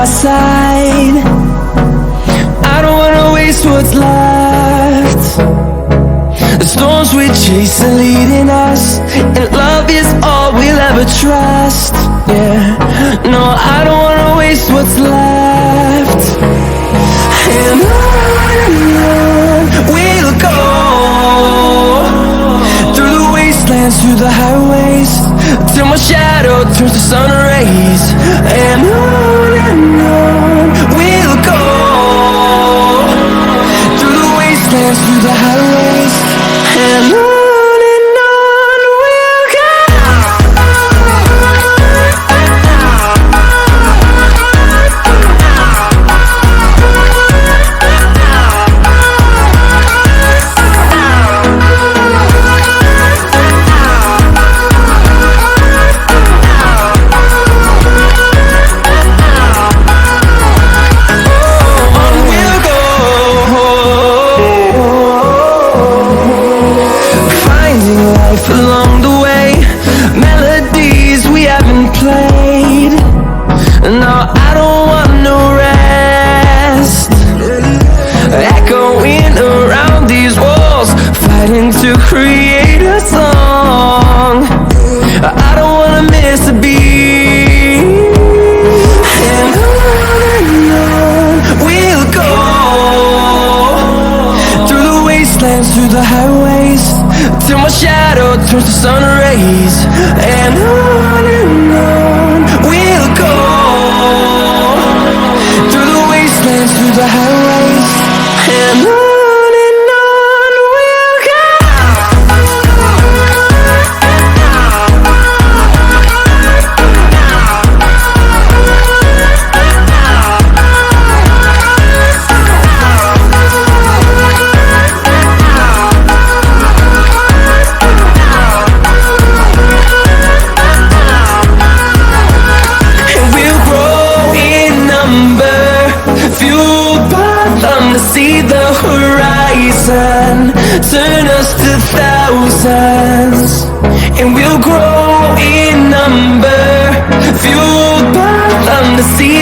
our side. I don't wanna waste what's left. The storms we chase are leading us, and love is all we'll ever trust. Yeah, no, I don't wanna waste what's left. And on we'll go, through the wastelands, through the highways, till my shadow turns to sun rays. And on we'll go, through the wastelands, through the highways, and on we'll go. Along the way, melodies we haven't played. No, I don't want no rest. Echoing around these walls, fighting to create a song. I don't wanna miss a beat. And on we'll go, through the wastelands, through the highways, till my shadow turns to sun rays. And on we'll go, through the wastelands, through the highways, and on we'll go. See the horizon, turn us to thousands, and we'll grow in number, fueled by them to see